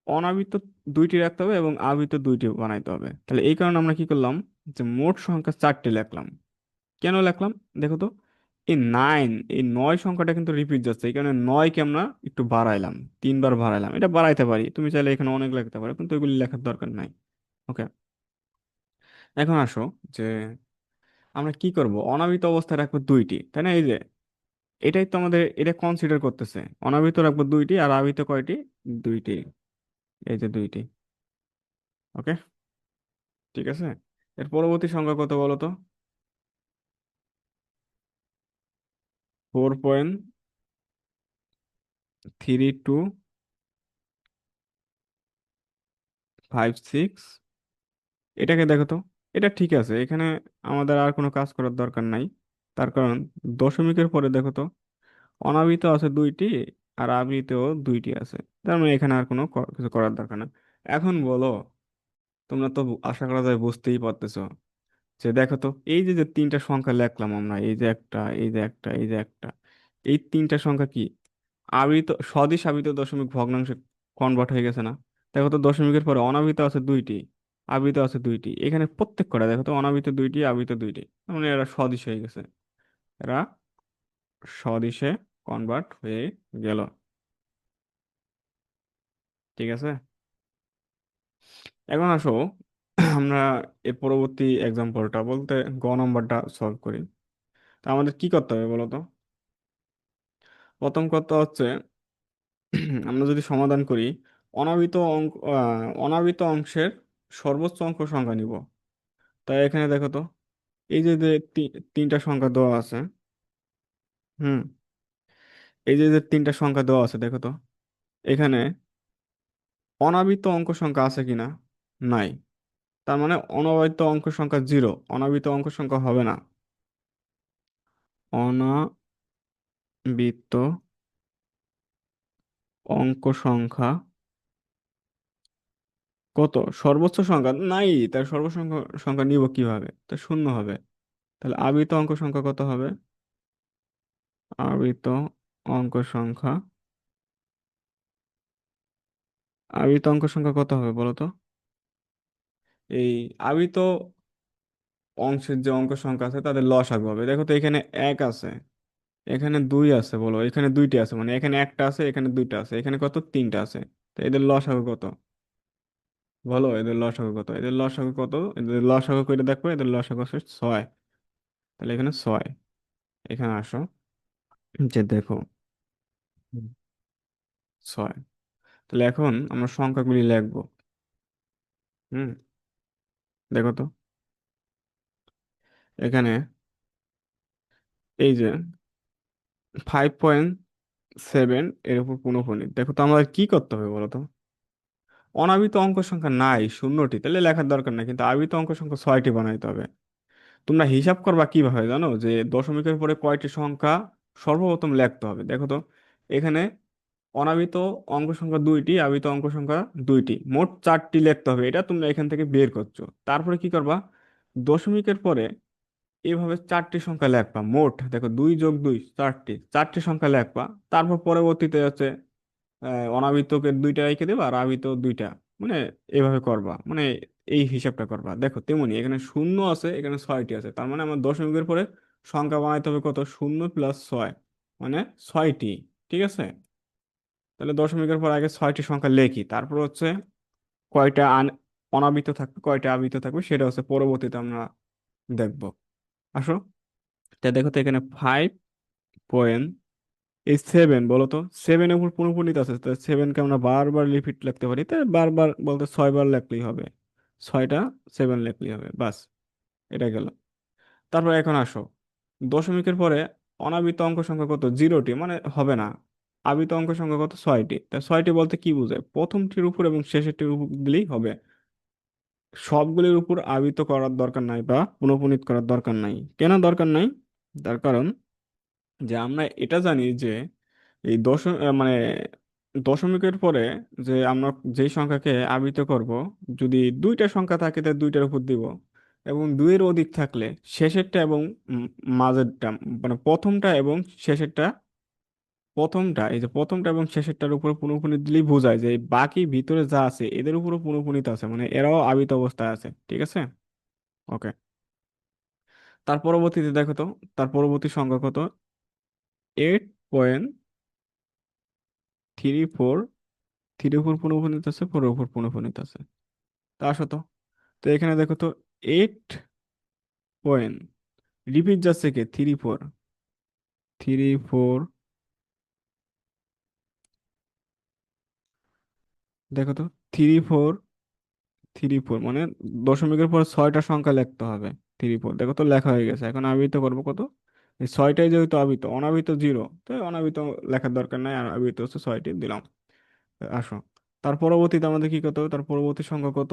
অনাবৃত দুইটি রাখতে হবে এবং আবৃত দুইটি বানাইতে হবে। তাহলে এই কারণে আমরা কি করলাম, যে মোট সংখ্যা 4টি লিখলাম। কেন লিখলাম দেখো তো, এই 9 সংখ্যাটা কিন্তু রিপিট যাচ্ছে, এই কারণে 9কে আমরা একটু বাড়াইলাম, 3 বার বাড়াইলাম। এটা বাড়াইতে পারি, তুমি চাইলে এখানে অনেক লিখতে পারো, কিন্তু এগুলি লেখার দরকার নাই। ওকে। এখন আসো, যে আমরা কি করব, অনাবৃত অবস্থায় রাখবো দুইটি, তাই না? এই যে এটাই তো আমাদের এটা কনসিডার করতেছে, অনাবৃত রাখবো দুইটি আর আবৃত কয়টি? দুইটি। এই যে দুইটি। ওকে, ঠিক আছে। এর পরবর্তী সংখ্যা কত বলো তো? 4.3256। এটাকে দেখো তো, এটা ঠিক আছে, এখানে আমাদের আর কোনো কাজ করার দরকার নাই। তার কারণ দশমিকের পরে দেখো তো অনাবৃত আছে দুইটি আর আবৃতও দুইটি আছে, তার মানে এখানে আর কোনো কিছু করার দরকার না। এখন বলো, তোমরা তো আশা করা যায় বুঝতেই পারতেছো, যে দেখো তো এই যে যে তিনটা সংখ্যা লিখলাম আমরা, এই যে একটা, এই যে একটা, এই যে একটা, এই তিনটা সংখ্যা কি আবৃত, সদিশ আবৃত দশমিক ভগ্নাংশে কনভার্ট হয়ে গেছে না? দেখো তো দশমিকের পরে অনাবৃত আছে দুইটি, আবৃত আছে দুইটি, এখানে প্রত্যেক কটা দেখো তো অনাবৃত দুইটি, আবৃত দুইটি, তার মানে এরা সদিশ হয়ে গেছে, এরা সদিশে কনভার্ট হয়ে গেল। ঠিক আছে। এখন আসো, আমরা এর পরবর্তী এক্সাম্পলটা বলতে গ নাম্বারটা সলভ করি। তা আমাদের কি করতে হবে বলো তো? প্রথম কথা হচ্ছে, আমরা যদি সমাধান করি, অনাবৃত অংশের সর্বোচ্চ অঙ্ক সংখ্যা নিব। তাই এখানে দেখো তো, এই যে যে তিনটা সংখ্যা দেওয়া আছে, হুম, এই যে যে তিনটা সংখ্যা দেওয়া আছে দেখো তো, এখানে অনাবৃত অঙ্ক সংখ্যা আছে কিনা? নাই। তার মানে অনাবৃত অঙ্ক সংখ্যা জিরো, অনাবৃত অঙ্ক সংখ্যা হবে না। অনাবৃত অঙ্ক সংখ্যা কত? সর্বোচ্চ সংখ্যা নাই, তার সর্বোচ্চ সংখ্যা সংখ্যা নিব কিভাবে? তা শূন্য হবে। তাহলে আবৃত অঙ্ক সংখ্যা কত হবে? আবৃত অঙ্ক সংখ্যা, আবৃত অঙ্ক সংখ্যা কত হবে বলো তো? এই আবৃত অংশের যে অঙ্ক সংখ্যা আছে তাদের লসাগু হবে। দেখো তো এখানে এক আছে, এখানে দুই আছে, বলো এখানে দুইটি আছে, মানে এখানে একটা আছে, এখানে দুইটা আছে, এখানে কত? তিনটা আছে। তো এদের লসাগু কত? বলো এদের লসাগু কত? এদের লসাগু কত? এদের লসাগু করে দেখো, এদের লসাগু হচ্ছে 6। তাহলে এখানে 6। এখানে আসো, যে দেখো, হুম, 6। তাহলে এখন আমরা সংখ্যাগুলি লিখবো। হুম, দেখো তো এখানে, এই যে 5.7 এর উপর পুনঃপুনিত, দেখো তো আমাদের কি করতে হবে বলো তো? অনাবৃত অঙ্ক সংখ্যা নাই শূন্যটি, তাহলে লেখার দরকার নাই, কিন্তু আবৃত অঙ্ক সংখ্যা 6টি বানাইতে হবে। তোমরা হিসাব করবা কিভাবে জানো, যে দশমিকের পরে কয়টি সংখ্যা সর্বপ্রথম লিখতে হবে। দেখো তো এখানে অনাবৃত অঙ্ক সংখ্যা দুইটি, আবৃত অঙ্ক সংখ্যা দুইটি, মোট 4টি লিখতে হবে, এটা তোমরা এখান থেকে বের করছো। তারপরে কি করবা, দশমিকের পরে এইভাবে 4টি সংখ্যা লিখবা, মোট দেখো 2 + 2 4টি, 4টি সংখ্যা লিখবা। তারপর পরবর্তীতে হচ্ছে অনাবৃতকে দুইটা রেখে দেবা আর আবৃত দুইটা, মানে এভাবে করবা, মানে এই হিসাবটা করবা। দেখো তেমনি এখানে শূন্য আছে, এখানে 6টি আছে, তার মানে আমার দশমিকের পরে সংখ্যা বানাইতে হবে কত? 0 + 6, মানে 6টি। ঠিক আছে। তাহলে দশমিকের পর আগে 6টি সংখ্যা লেখি, তারপর হচ্ছে কয়টা অনাবৃত থাকবে, কয়টা আবৃত থাকবে, সেটা হচ্ছে পরবর্তীতে আমরা দেখবো। আসো, তা দেখো তো এখানে 5.7 এই সেভেন বলো তো, সেভেনের উপর পুনঃপুনিত আছে, তা সেভেনকে আমরা বারবার রিপিট লিখতে পারি, তাই বারবার বলতে 6 বার লিখলেই হবে, 6টা সেভেন লিখলেই হবে, বাস। এটা গেল। তারপর এখন আসো, দশমিকের পরে অনাবৃত অঙ্ক সংখ্যা কত? 0টি, মানে হবে না। আবৃত অঙ্ক সংখ্যা কত? 6টি। তা 6টি বলতে কি বোঝায়? প্রথমটির উপর এবং শেষেরটির উপর দিলেই হবে। সবগুলির উপর আবৃত করার দরকার নাই বা পুনঃপুনিত করার দরকার নাই। কেন দরকার নাই? তার কারণ যে আমরা এটা জানি যে এই মানে দশমিকের পরে যে আমরা যেই সংখ্যাকে আবৃত করব, যদি দুইটা সংখ্যা থাকে তাহলে দুইটার উপর দিব, এবং দুইয়ের অধিক থাকলে শেষেরটা এবং উম, মাঝেরটা, মানে প্রথমটা এবং শেষেরটা, এই যে প্রথমটা এবং শেষেরটার উপর পুনঃপুনিত দিলেই বোঝায় যে এই বাকি ভিতরে যা আছে এদের উপরও পুনঃপুনিত আছে, মানে এরাও আবৃত অবস্থায় আছে, ঠিক আছে? ওকে। তার পরবর্তীতে দেখো তো, তার পরবর্তী সংখ্যা কত? 8.34, থ্রির উপর পুনঃপুনিত আছে, ফোরের উপর পুনঃপুনিত আছে। তা আসো তো, তো এখানে দেখো তো, 8 পয়েন্ট, রিপিট যাচ্ছে কে? 3 4, 3 4, দেখো তো, 3 4, 3 4 মানে দশমিকের পর 6টা সংখ্যা লিখতে হবে। 3 4 দেখো তো লেখা হয়ে গেছে। এখন আবৃত করবো কত? এই 6টাই যেহেতু আবৃত, অনাবৃত 0, তো অনাবৃত লেখার দরকার নাই, আর আবৃত হচ্ছে 6টি, দিলাম। আসো, তার পরবর্তীতে আমাদের কি করতে হবে? তার পরবর্তী সংখ্যা কত?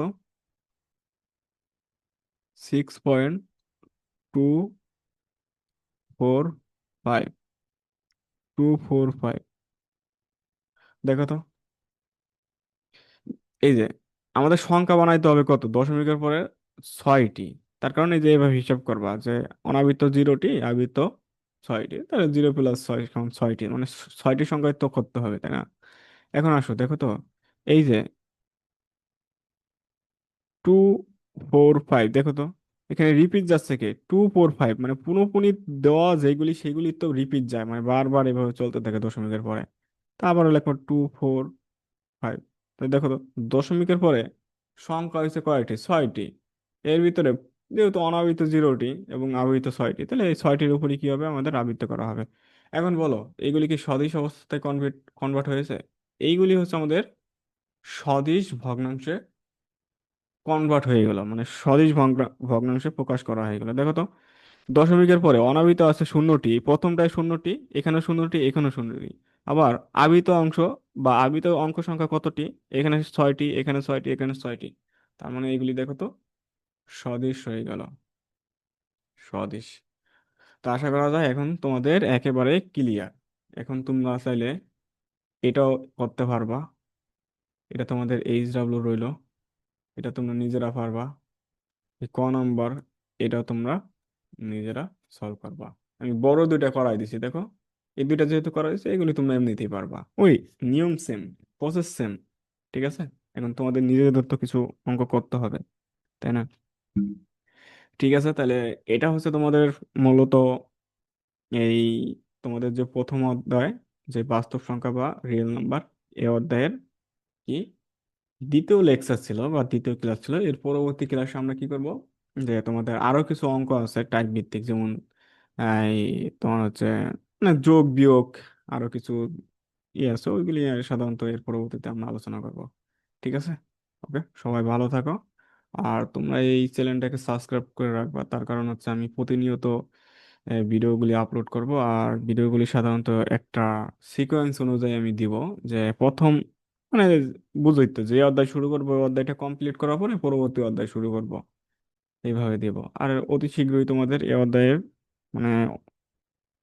6.245, 245, দেখো তো। এই যে আমাদের সংখ্যা বানাইতে হবে কত? দশমিকের পরে 6টি। তার কারণে এই যে এভাবে হিসাব করবা যে অনাবৃত 0টি, আবৃত 6টি, তাহলে 0 + 6 সমান 6টি, মানে 6টি সংখ্যায় তো করতে হবে, তাই না? এখন আসো, দেখো তো, এই যে 245, দেখো তো, এখানে রিপিট যাচ্ছে কে? 245, মানে পুনঃপুনিত দেওয়া যেগুলি সেগুলি তো রিপিট যায়, মানে বারবার এভাবে চলতে থাকে দশমিকের পরে। তা আবার লেখো 245। তো দেখো তো, দশমিকের পরে সংখ্যা হয়েছে কয়টি? 6টি। এর ভিতরে যেহেতু অনাবৃত 0টি এবং আবৃত 6টি, তাহলে এই 6টির উপরই কি হবে? আমাদের আবৃত করা হবে। এখন বলো, এইগুলি কি সদিশ অবস্থায় কনভার্ট হয়েছে? এইগুলি হচ্ছে আমাদের সদিশ ভগ্নাংশে কনভার্ট হয়ে গেল, মানে সদিশ ভগ্নাংশে প্রকাশ করা হয়ে গেল। দেখো তো, দশমিকের পরে অনাবৃত আছে 0টি, প্রথমটায় 0টি, এখানে 0টি, এখানে 0টি। আবার আবৃত অংশ বা আবৃত অঙ্ক সংখ্যা কতটি? এখানে 6টি, এখানে 6টি, এখানে 6টি। তার মানে এগুলি দেখো তো সদিশ হয়ে গেল, সদিশ। তো আশা করা যায় এখন তোমাদের একেবারে ক্লিয়ার। এখন তোমরা চাইলে এটাও করতে পারবা। এটা তোমাদের HW রইলো, এটা তোমরা নিজেরা পারবা। এই নাম্বার, এটাও তোমরা নিজেরা সলভ করবা। আমি বড় দুইটা করাই দিছি, দেখো। এই দুইটা যেহেতু করা দিছে, এগুলি তোমরা এমনিতেই পারবা। ওই নিয়ম সেম, প্রসেস সেম, ঠিক আছে? এখন তোমাদের নিজেদের তো কিছু অঙ্ক করতে হবে, তাই না? ঠিক আছে, তাহলে এটা হচ্ছে তোমাদের মূলত এই তোমাদের যে প্রথম অধ্যায়, যে বাস্তব সংখ্যা বা রিয়েল নাম্বার, এই অধ্যায়ের কি দ্বিতীয় লেকচার ছিল বা দ্বিতীয় ক্লাস ছিল। এর পরবর্তী ক্লাসে আমরা কি করব, যে তোমাদের আরো কিছু অঙ্ক আছে টাইপ ভিত্তিক, যেমন এই তোমার হচ্ছে মানে যোগ বিয়োগ, আরো কিছু ইয়ে আছে, ওইগুলি সাধারণত এর পরবর্তীতে আমরা আলোচনা করব। ঠিক আছে? ওকে, সবাই ভালো থাকো। আর তোমরা এই চ্যানেলটাকে সাবস্ক্রাইব করে রাখবা, তার কারণ হচ্ছে আমি প্রতিনিয়ত ভিডিওগুলি আপলোড করব। আর ভিডিওগুলি সাধারণত একটা সিকোয়েন্স অনুযায়ী আমি দিব, যে প্রথম মানে বুঝই তো, যে অধ্যায় শুরু করবো ওই অধ্যায়টা কমপ্লিট করার পরে পরবর্তী অধ্যায় শুরু করব, এইভাবে দিব। আর অতি শীঘ্রই তোমাদের এই অধ্যায়ের মানে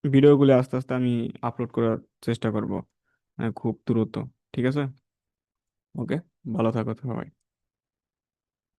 ভিডিওগুলি আস্তে আস্তে আমি আপলোড করার চেষ্টা করব, মানে খুব দ্রুত। ঠিক আছে? ওকে, ভালো থাকো সবাই।